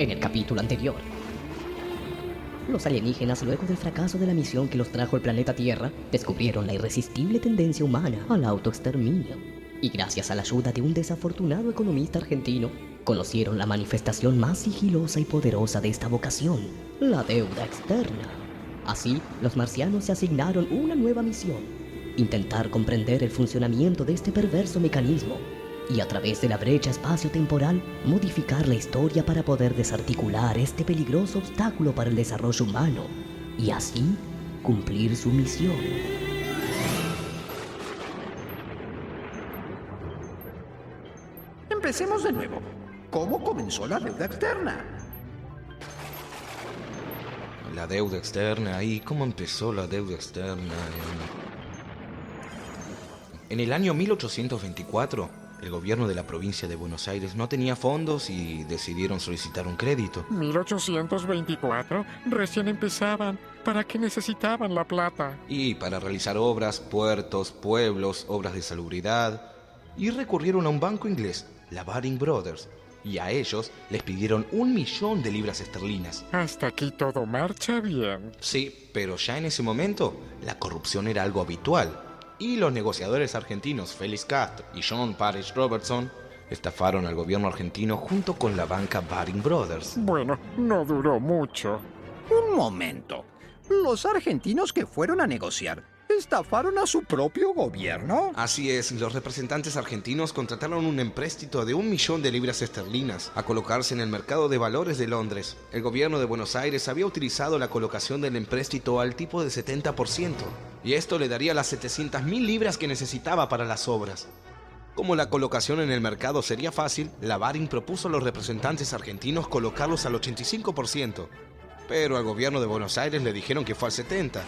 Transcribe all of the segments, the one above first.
En el capítulo anterior, los alienígenas, luego del fracaso de la misión que los trajo al planeta Tierra, descubrieron la irresistible tendencia humana al autoexterminio. Y gracias a la ayuda de un desafortunado economista argentino, conocieron la manifestación más sigilosa y poderosa de esta vocación, la deuda externa. Así, los marcianos se asignaron una nueva misión: intentar comprender el funcionamiento de este perverso mecanismo y, a través de la brecha espacio-temporal, modificar la historia para poder desarticular este peligroso obstáculo para el desarrollo humano y así cumplir su misión. Empecemos de nuevo. ¿Cómo comenzó la deuda externa? La deuda externa, ¿y cómo empezó la deuda externa? En el año 1824, el gobierno de la provincia de Buenos Aires no tenía fondos y decidieron solicitar un crédito. 1824, recién empezaban. ¿Para qué necesitaban la plata? Y para realizar obras, puertos, pueblos, obras de salubridad. Y recurrieron a un banco inglés, la Baring Brothers. Y a ellos les pidieron 1.000.000 de libras esterlinas. Hasta aquí todo marcha bien. Sí, pero ya en ese momento, la corrupción era algo habitual. Y los negociadores argentinos Félix Castro y John Parrish Robertson estafaron al gobierno argentino junto con la banca Baring Brothers. Bueno, no duró mucho. Un momento. Los argentinos que fueron a negociar estafaron a su propio gobierno. Así es, los representantes argentinos contrataron un empréstito de 1.000.000 de libras esterlinas a colocarse en el mercado de valores de Londres. El gobierno de Buenos Aires había utilizado la colocación del empréstito al tipo de 70%, y esto le daría las 700.000 libras que necesitaba para las obras. Como la colocación en el mercado sería fácil, la Baring propuso a los representantes argentinos colocarlos al 85%. Pero al gobierno de Buenos Aires le dijeron que fue al 70%.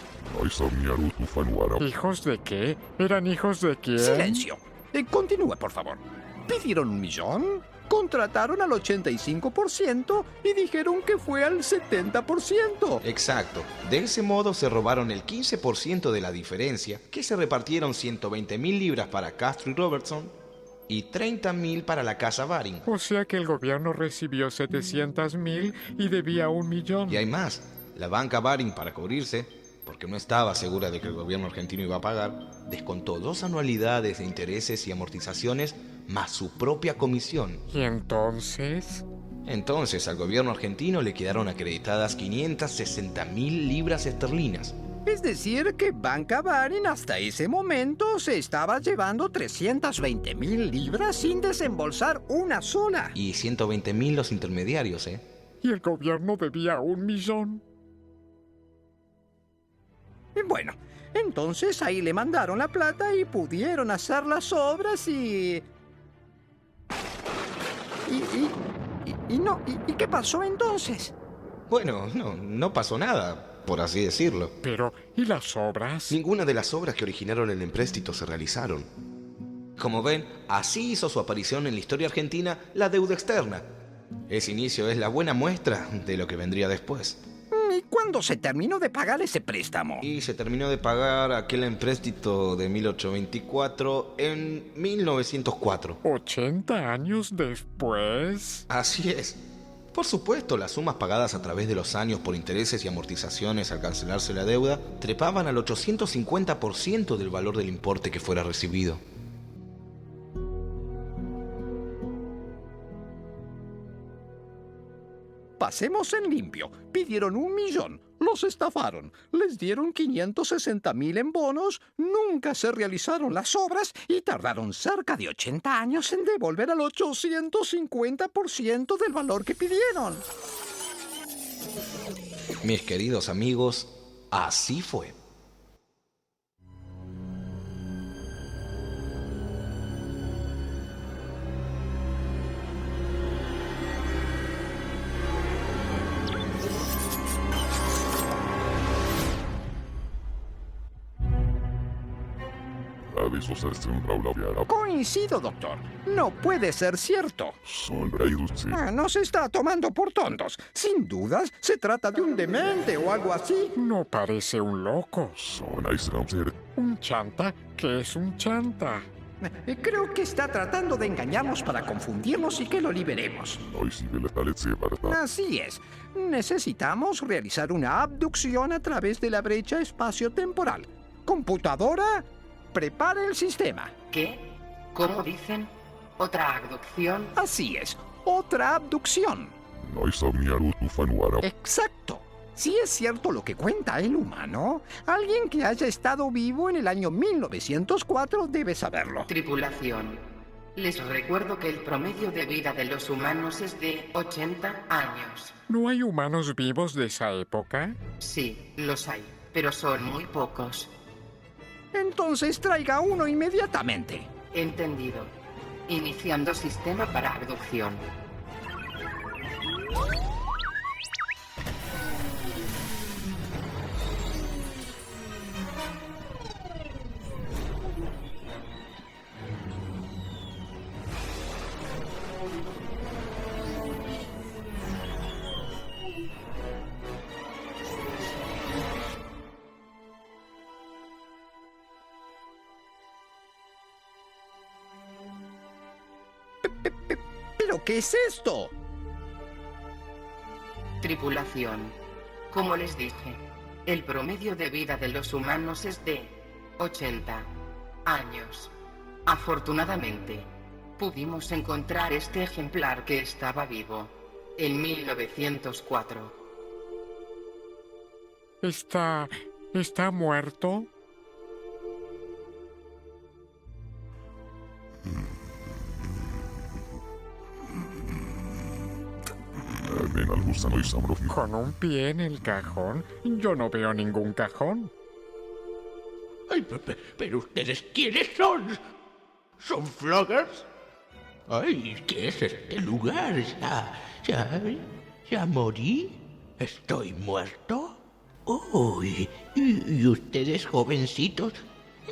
¿Hijos de qué? ¿Eran hijos de quién? ¡Silencio! Continúe, por favor. ¿Pidieron 1.000.000? Contrataron al 85% y dijeron que fue al 70%. Exacto. De ese modo se robaron el 15% de la diferencia, que se repartieron 120.000 libras para Castro y Robertson y 30.000 para la casa Baring. O sea que el gobierno recibió 700.000 y debía 1.000.000. Y hay más. La banca Baring, para cubrirse, porque no estaba segura de que el gobierno argentino iba a pagar, descontó 2 anualidades de intereses y amortizaciones más su propia comisión. ¿Y entonces? Entonces al gobierno argentino le quedaron acreditadas 560.000 libras esterlinas. Es decir, que Banca Baring hasta ese momento se estaba llevando 320.000 libras sin desembolsar una sola. Y 120.000 los intermediarios, ¿eh? Y el gobierno debía 1.000.000. Bueno, entonces ahí le mandaron la plata y pudieron hacer las obras ¿Y qué pasó entonces? Bueno, no pasó nada, por así decirlo. Pero, ¿y las obras? Ninguna de las obras que originaron el empréstito se realizaron. Como ven, así hizo su aparición en la historia argentina la deuda externa. Ese inicio es la buena muestra de lo que vendría después. ¿Y cuándo se terminó de pagar ese préstamo? Y se terminó de pagar aquel empréstito de 1824 en 1904. 80 años después. Así es. Por supuesto, las sumas pagadas a través de los años por intereses y amortizaciones al cancelarse la deuda trepaban al 850% del valor del importe que fuera recibido. Pasemos en limpio. Pidieron 1.000.000, los estafaron, les dieron 560.000 en bonos, nunca se realizaron las obras y tardaron cerca de 80 años en devolver al 850% del valor que pidieron. Mis queridos amigos, así fue. Coincido, doctor. No puede ser cierto. Nos está tomando por tontos. Sin dudas, se trata de un demente o algo así. No parece un loco. ¿Un chanta? ¿Qué es un chanta? Creo que está tratando de engañarnos para confundirnos y que lo liberemos. Así es. Necesitamos realizar una abducción a través de la brecha espacio-temporal. Computadora, prepare el sistema. ¿Qué? ¿Cómo dicen? ¿Otra abducción? Así es, otra abducción. Exacto. Si es cierto lo que cuenta el humano, alguien que haya estado vivo en el año 1904 debe saberlo. Tripulación. Les recuerdo que el promedio de vida de los humanos es de 80 años. ¿No hay humanos vivos de esa época? Sí, los hay, pero son muy pocos. Entonces traiga uno inmediatamente. Entendido. Iniciando sistema para abducción. ¿Pero qué es esto? Tripulación. Como les dije, el promedio de vida de los humanos es de 80 años. Afortunadamente, pudimos encontrar este ejemplar que estaba vivo en 1904. ¿Está muerto? ¿Con un pie en el cajón? Yo no veo ningún cajón. Ay, pero ustedes, ¿quiénes son? ¿Son floggers? Ay, ¿qué es este lugar? ¿Ya morí? ¿Estoy muerto? Uy, y ustedes, jovencitos,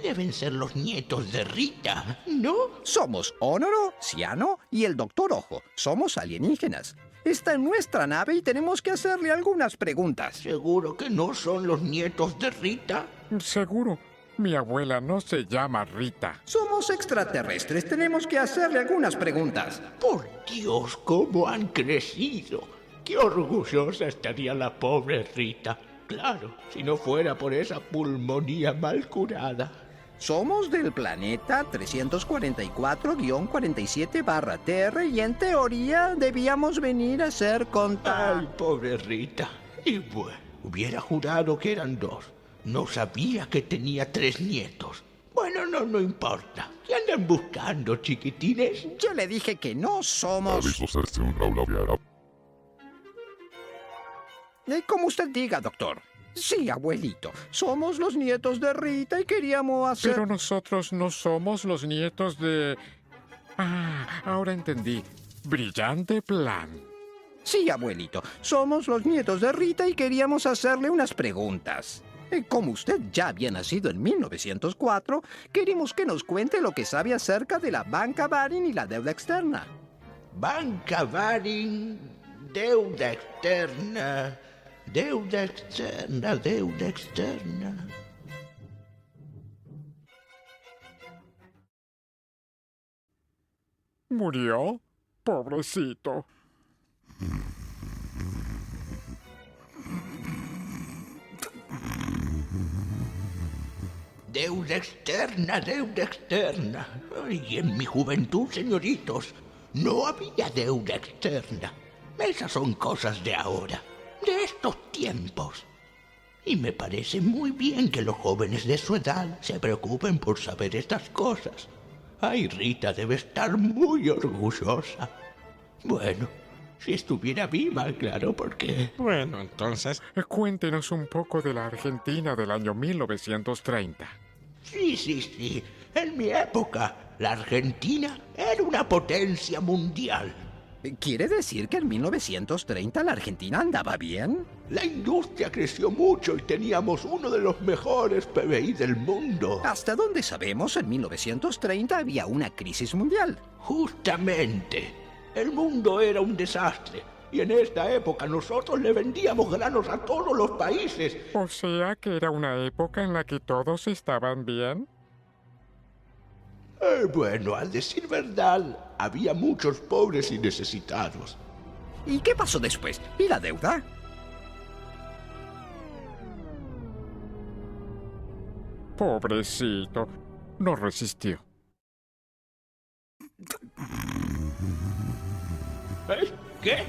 deben ser los nietos de Rita, ¿no? Somos Honoro, Ciano y el Doctor Ojo. Somos alienígenas. Está en nuestra nave y tenemos que hacerle algunas preguntas. ¿Seguro que no son los nietos de Rita? Seguro. Mi abuela no se llama Rita. Somos extraterrestres. Tenemos que hacerle algunas preguntas. Por Dios, cómo han crecido. Qué orgullosa estaría la pobre Rita. Claro, si no fuera por esa pulmonía mal curada. Somos del planeta 344-47/TR y en teoría debíamos venir a ser Ay, pobre Rita. Y bueno, hubiera jurado que eran 2. No sabía que tenía 3 nietos. Bueno, no importa. ¿Qué andan buscando, chiquitines? Yo le dije que no somos... Como usted diga, doctor. Sí, abuelito. Somos los nietos de Rita y queríamos hacer... Pero nosotros no somos los nietos de... ahora entendí. Brillante plan. Sí, abuelito. Somos los nietos de Rita y queríamos hacerle unas preguntas. Como usted ya había nacido en 1904, queremos que nos cuente lo que sabe acerca de la banca Baring y la deuda externa. Banca Baring, deuda externa, deuda externa, deuda externa. ¿Murió? Pobrecito. Deuda externa, deuda externa. Y en mi juventud, señoritos, no había deuda externa. Esas son cosas de ahora, de estos tiempos. Y me parece muy bien que los jóvenes de su edad se preocupen por saber estas cosas. Ay, Rita debe estar muy orgullosa. Bueno, si estuviera viva, claro, porque... Bueno, entonces... Cuéntenos un poco de la Argentina del año 1930. Sí. En mi época, la Argentina era una potencia mundial. ¿Quiere decir que en 1930 la Argentina andaba bien? La industria creció mucho y teníamos uno de los mejores PBI del mundo. Hasta donde sabemos, en 1930 había una crisis mundial. Justamente. El mundo era un desastre. Y en esta época nosotros le vendíamos granos a todos los países. O sea que era una época en la que todos estaban bien. Bueno, al decir verdad, había muchos pobres y necesitados. ¿Y qué pasó después? ¿Y la deuda? Pobrecito, no resistió. ¿Qué?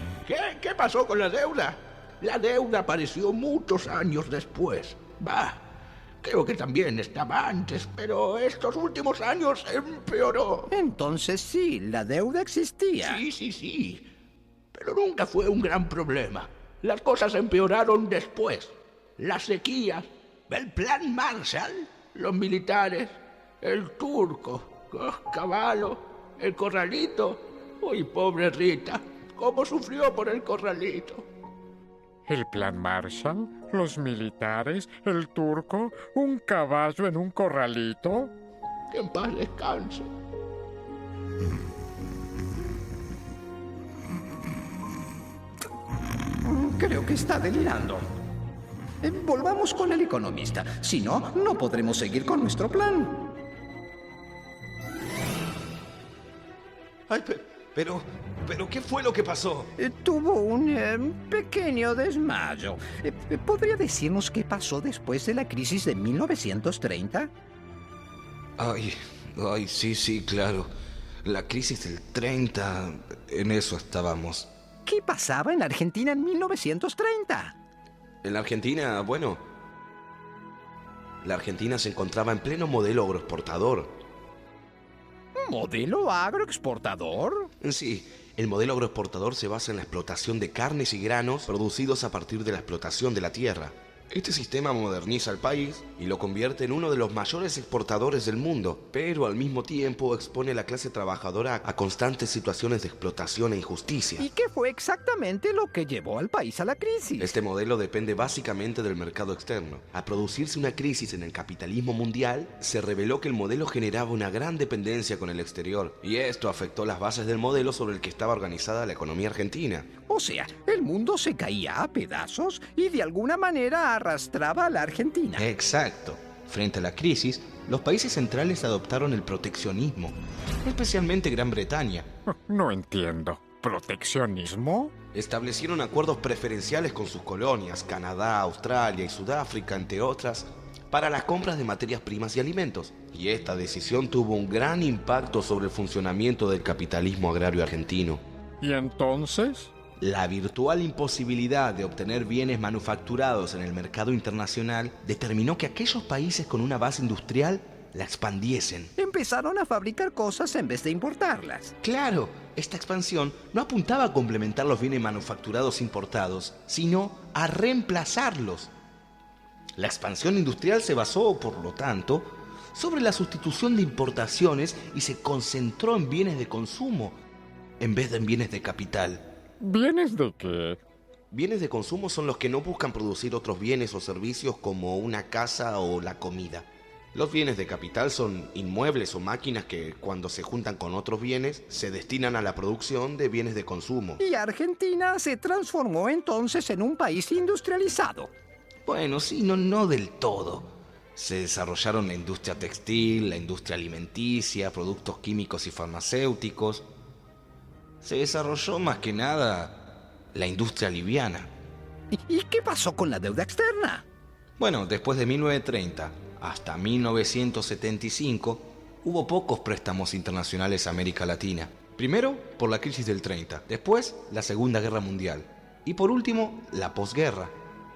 ¿Qué pasó con la deuda? La deuda apareció muchos años después. Creo que también estaba antes, pero estos últimos años empeoró. Entonces sí, la deuda existía. Sí. Pero nunca fue un gran problema. Las cosas empeoraron después. Las sequías, el plan Marshall, los militares, el turco, Caballo, el corralito. Uy, pobre Rita, cómo sufrió por el corralito. El plan Marshall, los militares, el turco, un caballo en un corralito. Que en paz descanse. Creo que está delirando. Volvamos con el economista. Si no, no podremos seguir con nuestro plan. Ay, pero, ¿qué fue lo que pasó? Tuvo un pequeño desmayo. ¿Podría decirnos qué pasó después de la crisis de 1930? Ay, sí, claro. La crisis del 30, en eso estábamos. ¿Qué pasaba en Argentina en 1930? En la Argentina, bueno, la Argentina se encontraba en pleno modelo agroexportador. ¿Modelo agroexportador? Sí, el modelo agroexportador se basa en la explotación de carnes y granos producidos a partir de la explotación de la tierra. Este sistema moderniza al país y lo convierte en uno de los mayores exportadores del mundo, pero al mismo tiempo expone a la clase trabajadora a constantes situaciones de explotación e injusticia. ¿Y qué fue exactamente lo que llevó al país a la crisis? Este modelo depende básicamente del mercado externo. Al producirse una crisis en el capitalismo mundial, se reveló que el modelo generaba una gran dependencia con el exterior, y esto afectó las bases del modelo sobre el que estaba organizada la economía argentina. O sea, el mundo se caía a pedazos y de alguna manera arrastraba a la Argentina. Exacto. Frente a la crisis, los países centrales adoptaron el proteccionismo, especialmente Gran Bretaña. No entiendo. ¿Proteccionismo? Establecieron acuerdos preferenciales con sus colonias, Canadá, Australia y Sudáfrica, entre otras, para las compras de materias primas y alimentos. Y esta decisión tuvo un gran impacto sobre el funcionamiento del capitalismo agrario argentino. ¿Y entonces? La virtual imposibilidad de obtener bienes manufacturados en el mercado internacional determinó que aquellos países con una base industrial la expandiesen. Empezaron a fabricar cosas en vez de importarlas. Claro, esta expansión no apuntaba a complementar los bienes manufacturados importados, sino a reemplazarlos. La expansión industrial se basó, por lo tanto, sobre la sustitución de importaciones y se concentró en bienes de consumo en vez de en bienes de capital. ¿Bienes de qué? Bienes de consumo son los que no buscan producir otros bienes o servicios como una casa o la comida. Los bienes de capital son inmuebles o máquinas que, cuando se juntan con otros bienes, se destinan a la producción de bienes de consumo. Y Argentina se transformó entonces en un país industrializado. Bueno, sí, no del todo. Se desarrollaron la industria textil, la industria alimenticia, productos químicos y farmacéuticos. Se desarrolló más que nada la industria liviana. ¿Y qué pasó con la deuda externa? Bueno, después de 1930 hasta 1975 hubo pocos préstamos internacionales a América Latina. Primero, por la crisis del 30, después la Segunda Guerra Mundial y por último, la posguerra.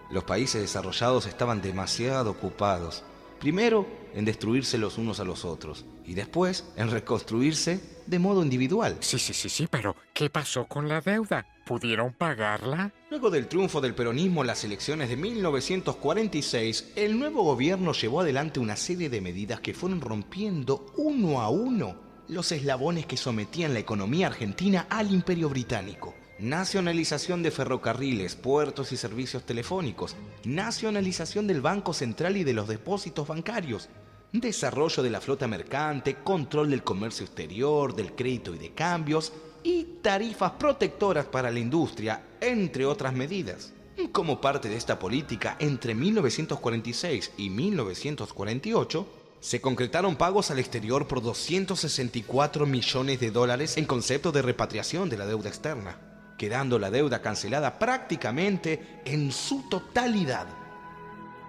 Los países desarrollados estaban demasiado ocupados, primero en destruirse los unos a los otros y después en reconstruirse de modo individual. Sí, pero ¿qué pasó con la deuda? ¿Pudieron pagarla? Luego del triunfo del peronismo en las elecciones de 1946, el nuevo gobierno llevó adelante una serie de medidas que fueron rompiendo uno a uno los eslabones que sometían la economía argentina al Imperio Británico. Nacionalización de ferrocarriles, puertos y servicios telefónicos, nacionalización del Banco Central y de los depósitos bancarios, desarrollo de la flota mercante, control del comercio exterior, del crédito y de cambios, y tarifas protectoras para la industria, entre otras medidas. Como parte de esta política, entre 1946 y 1948, Se concretaron pagos al exterior por 264 millones de dólares en concepto de repatriación de la deuda externa, quedando la deuda cancelada prácticamente en su totalidad.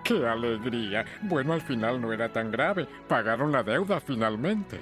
¡Qué alegría! Bueno, al final no era tan grave. Pagaron la deuda finalmente.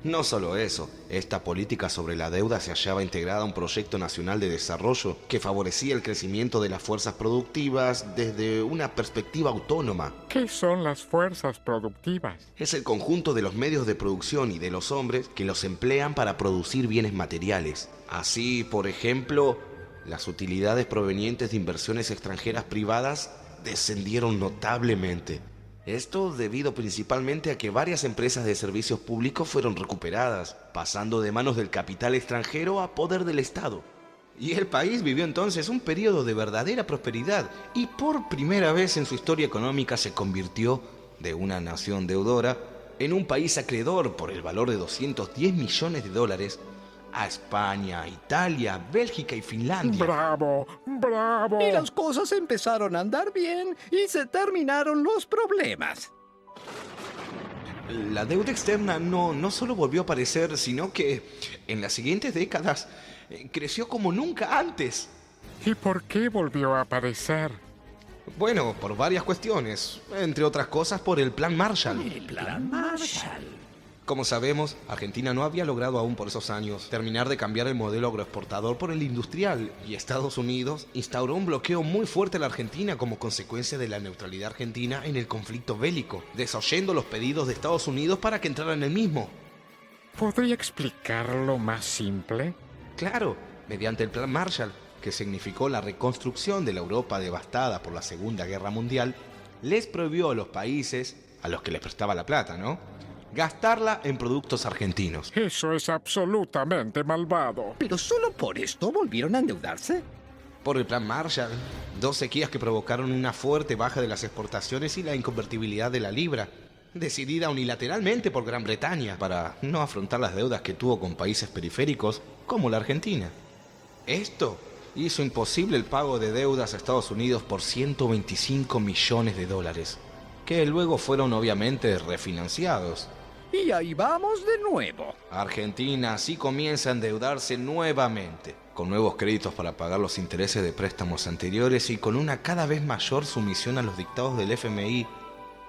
No solo eso, esta política sobre la deuda se hallaba integrada a un proyecto nacional de desarrollo que favorecía el crecimiento de las fuerzas productivas desde una perspectiva autónoma. ¿Qué son las fuerzas productivas? Es el conjunto de los medios de producción y de los hombres que los emplean para producir bienes materiales. Así, por ejemplo, las utilidades provenientes de inversiones extranjeras privadas descendieron notablemente. Esto debido principalmente a que varias empresas de servicios públicos fueron recuperadas, pasando de manos del capital extranjero a poder del Estado. Y el país vivió entonces un periodo de verdadera prosperidad y por primera vez en su historia económica se convirtió de una nación deudora en un país acreedor por el valor de 210 millones de dólares a España, Italia, Bélgica y Finlandia. ¡Bravo! ¡Bravo! Y las cosas empezaron a andar bien y se terminaron los problemas. La deuda externa no solo volvió a aparecer, sino que en las siguientes décadas creció como nunca antes. ¿Y por qué volvió a aparecer? Bueno, por varias cuestiones, entre otras cosas por el Plan Marshall. El Plan Marshall. Como sabemos, Argentina no había logrado aún por esos años terminar de cambiar el modelo agroexportador por el industrial, y Estados Unidos instauró un bloqueo muy fuerte a la Argentina como consecuencia de la neutralidad argentina en el conflicto bélico, desoyendo los pedidos de Estados Unidos para que entrara en el mismo. ¿Podría explicarlo más simple? Claro, mediante el Plan Marshall, que significó la reconstrucción de la Europa devastada por la Segunda Guerra Mundial, les prohibió a los países, a los que les prestaba la plata, ¿no?, gastarla en productos argentinos. Eso es absolutamente malvado. ¿Pero solo por esto volvieron a endeudarse? Por el Plan Marshall, dos sequías que provocaron una fuerte baja de las exportaciones y la inconvertibilidad de la libra, decidida unilateralmente por Gran Bretaña para no afrontar las deudas que tuvo con países periféricos como la Argentina. Esto hizo imposible el pago de deudas a Estados Unidos por 125 millones de dólares, que luego fueron obviamente refinanciados. Y ahí vamos de nuevo. Argentina así comienza a endeudarse nuevamente, con nuevos créditos para pagar los intereses de préstamos anteriores y con una cada vez mayor sumisión a los dictados del FMI.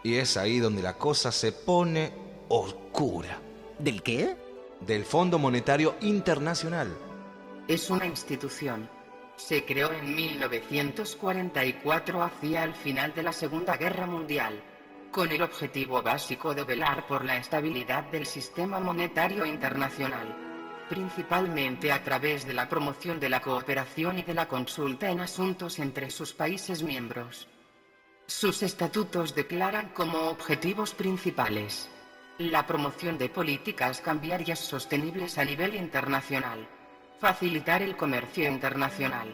Y es ahí donde la cosa se pone oscura. ¿Del qué? Del Fondo Monetario Internacional. Es una institución. Se creó en 1944 hacia el final de la Segunda Guerra Mundial, con el objetivo básico de velar por la estabilidad del sistema monetario internacional, principalmente a través de la promoción de la cooperación y de la consulta en asuntos entre sus países miembros. Sus estatutos declaran como objetivos principales la promoción de políticas cambiarias sostenibles a nivel internacional, facilitar el comercio internacional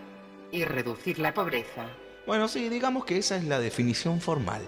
y reducir la pobreza. Bueno, sí, digamos que esa es la definición formal.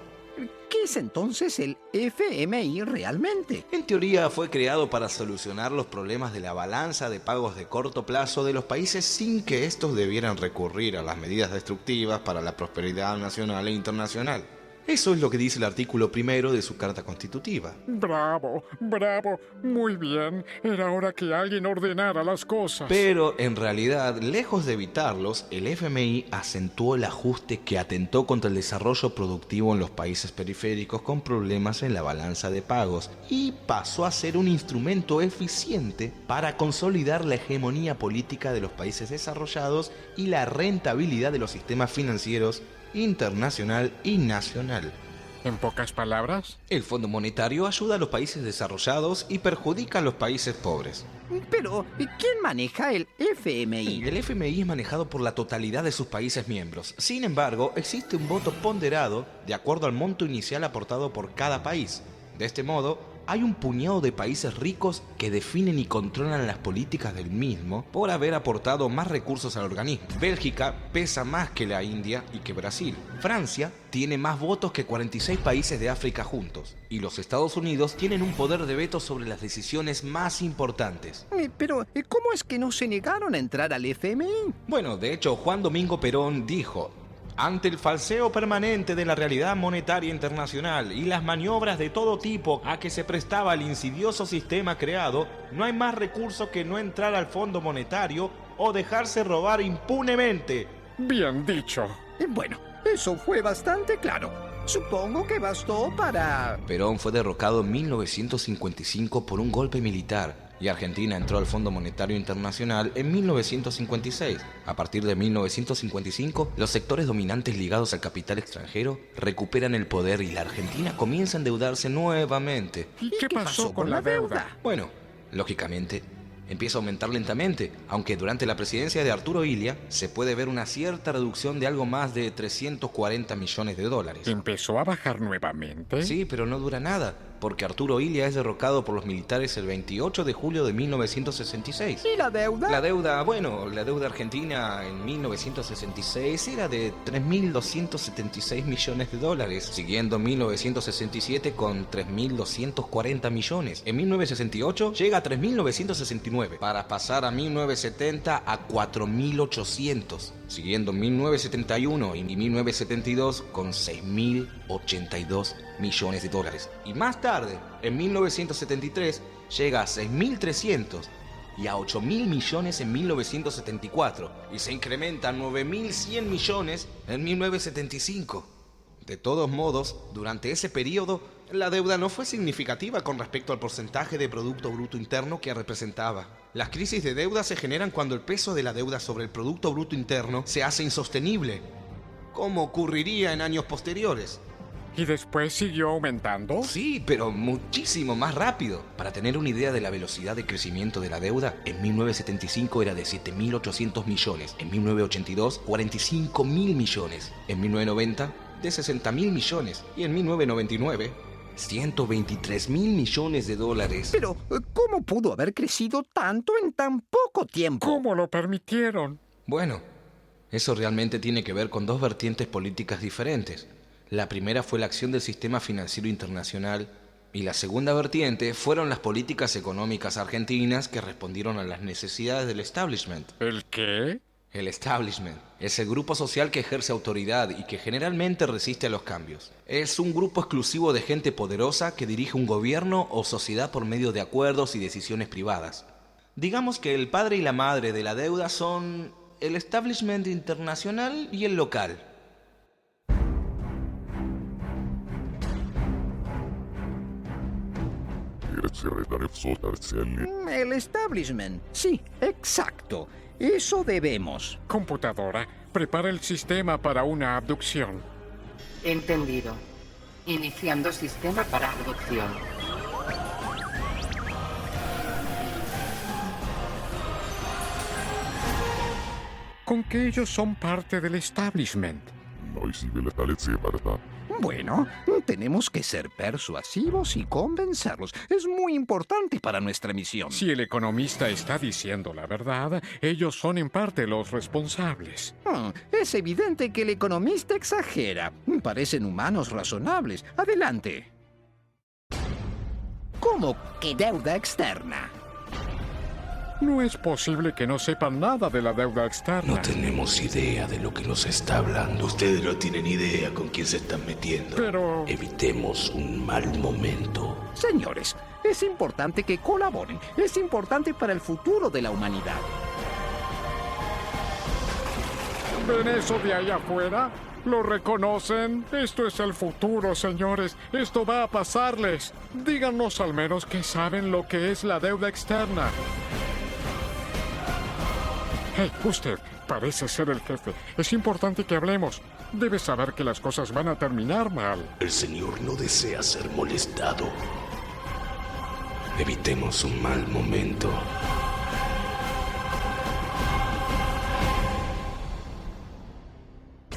¿Qué es entonces el FMI realmente? En teoría fue creado para solucionar los problemas de la balanza de pagos de corto plazo de los países sin que estos debieran recurrir a las medidas destructivas para la prosperidad nacional e internacional. Eso es lo que dice el artículo 1 de su Carta Constitutiva. ¡Bravo! ¡Bravo! Muy bien. Era hora que alguien ordenara las cosas. Pero, en realidad, lejos de evitarlos, el FMI acentuó el ajuste que atentó contra el desarrollo productivo en los países periféricos con problemas en la balanza de pagos y pasó a ser un instrumento eficiente para consolidar la hegemonía política de los países desarrollados y la rentabilidad de los sistemas financieros internacional y nacional. ¿En pocas palabras? El Fondo Monetario ayuda a los países desarrollados y perjudica a los países pobres. Pero, ¿quién maneja el FMI? El FMI es manejado por la totalidad de sus países miembros. Sin embargo, existe un voto ponderado de acuerdo al monto inicial aportado por cada país. De este modo, hay un puñado de países ricos que definen y controlan las políticas del mismo por haber aportado más recursos al organismo. Bélgica pesa más que la India y que Brasil. Francia tiene más votos que 46 países de África juntos. Y los Estados Unidos tienen un poder de veto sobre las decisiones más importantes. Pero, ¿cómo es que no se negaron a entrar al FMI? Bueno, de hecho, Juan Domingo Perón dijo: Ante el falseo permanente de la realidad monetaria internacional y las maniobras de todo tipo a que se prestaba el insidioso sistema creado, no hay más recurso que no entrar al Fondo Monetario o dejarse robar impunemente. Bien dicho. Bueno, eso fue bastante claro. Supongo que bastó para... Perón fue derrocado en 1955 por un golpe militar y Argentina entró al Fondo Monetario Internacional en 1956. A partir de 1955, los sectores dominantes ligados al capital extranjero recuperan el poder y la Argentina comienza a endeudarse nuevamente. ¿Y qué pasó con la deuda? Bueno, lógicamente, empieza a aumentar lentamente, aunque durante la presidencia de Arturo Illia se puede ver una cierta reducción de algo más de 340 millones de dólares. ¿Empezó a bajar nuevamente? Sí, pero no dura nada, porque Arturo Illia es derrocado por los militares el 28 de julio de 1966. ¿Y la deuda? La deuda argentina en 1966 era de 3.276 millones de dólares, siguiendo 1967 con 3.240 millones. En 1968 llega a 3.969, para pasar a 1970 a 4.800, siguiendo 1971 y 1972 con 6.082 millones de dólares. Y más tarde, en 1973, llega a 6.300 y a 8.000 millones en 1974 y se incrementa a 9.100 millones en 1975. De todos modos, durante ese periodo, la deuda no fue significativa con respecto al porcentaje de Producto Bruto Interno que representaba. Las crisis de deuda se generan cuando el peso de la deuda sobre el Producto Bruto Interno se hace insostenible, como ocurriría en años posteriores. ¿Y después siguió aumentando? Sí, pero muchísimo más rápido. Para tener una idea de la velocidad de crecimiento de la deuda, en 1975 era de 7.800 millones, en 1982 45.000 millones, en 1990 de 60.000 millones y en 1999 123.000 millones de dólares. Pero, ¿cómo pudo haber crecido tanto en tan poco tiempo? ¿Cómo lo permitieron? Bueno, eso realmente tiene que ver con dos vertientes políticas diferentes. La primera fue la acción del sistema financiero internacional y la segunda vertiente fueron las políticas económicas argentinas que respondieron a las necesidades del establishment. ¿El qué? El establishment es el grupo social que ejerce autoridad y que generalmente resiste a los cambios. Es un grupo exclusivo de gente poderosa que dirige un gobierno o sociedad por medio de acuerdos y decisiones privadas. Digamos que el padre y la madre de la deuda son el establishment internacional y el local. El establishment. Sí, exacto. Eso debemos. Computadora, prepara el sistema para una abducción. Entendido. Iniciando sistema para abducción. Con que ellos son parte del establishment. Bueno, tenemos que ser persuasivos y convencerlos. Es muy importante para nuestra misión. Si el economista está diciendo la verdad, ellos son en parte los responsables. Es evidente que el economista exagera. Parecen humanos razonables. Adelante. ¿Cómo que deuda externa? No es posible que no sepan nada de la deuda externa. No tenemos idea de lo que nos está hablando. Ustedes no tienen idea con quién se están metiendo. Pero... evitemos un mal momento. Señores, es importante que colaboren. Es importante para el futuro de la humanidad. ¿Ven eso de ahí afuera? ¿Lo reconocen? Esto es el futuro, señores. Esto va a pasarles. Díganos al menos que saben lo que es la deuda externa. Hey, usted parece ser el jefe. Es importante que hablemos. Debe saber que las cosas van a terminar mal. El señor no desea ser molestado. Evitemos un mal momento.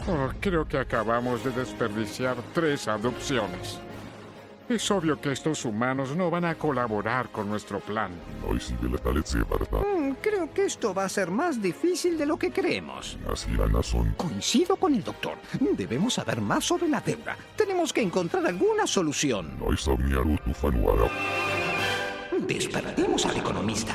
Oh, creo que acabamos de desperdiciar 3 abducciones. Es obvio que estos humanos no van a colaborar con nuestro plan. Creo que esto va a ser más difícil de lo que creemos. Coincido con el doctor. Debemos saber más sobre la deuda. Tenemos que encontrar alguna solución. Despertemos al economista.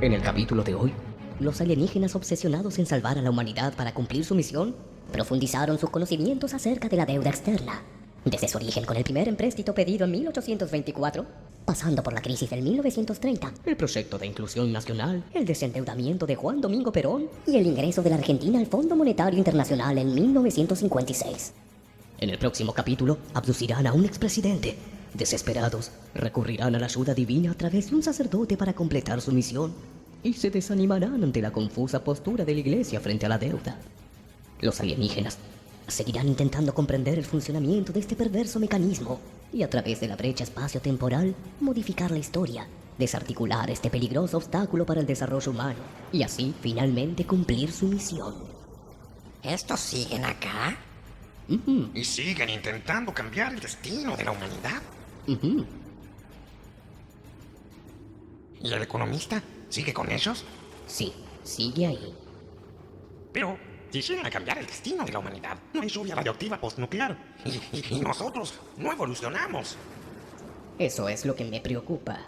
En el capítulo de hoy, Los alienígenas obsesionados en salvar a la humanidad para cumplir su misión, profundizaron sus conocimientos acerca de la deuda externa. Desde su origen con el primer empréstito pedido en 1824, pasando por la crisis del 1930, el proyecto de inclusión nacional, el desendeudamiento de Juan Domingo Perón y el ingreso de la Argentina al Fondo Monetario Internacional en 1956. En el próximo capítulo, abducirán a un expresidente. Desesperados, recurrirán a la ayuda divina a través de un sacerdote para completar su misión y se desanimarán ante la confusa postura de la iglesia frente a la deuda. Los alienígenas seguirán intentando comprender el funcionamiento de este perverso mecanismo y a través de la brecha espacio-temporal modificar la historia, desarticular este peligroso obstáculo para el desarrollo humano y así finalmente cumplir su misión. ¿Estos siguen acá? Y siguen intentando cambiar el destino de la humanidad. ¿Y el economista sigue con ellos? Sí, sigue ahí. Pero si llegan a cambiar el destino de la humanidad, no hay lluvia radioactiva postnuclear. Y nosotros no evolucionamos. Eso es lo que me preocupa.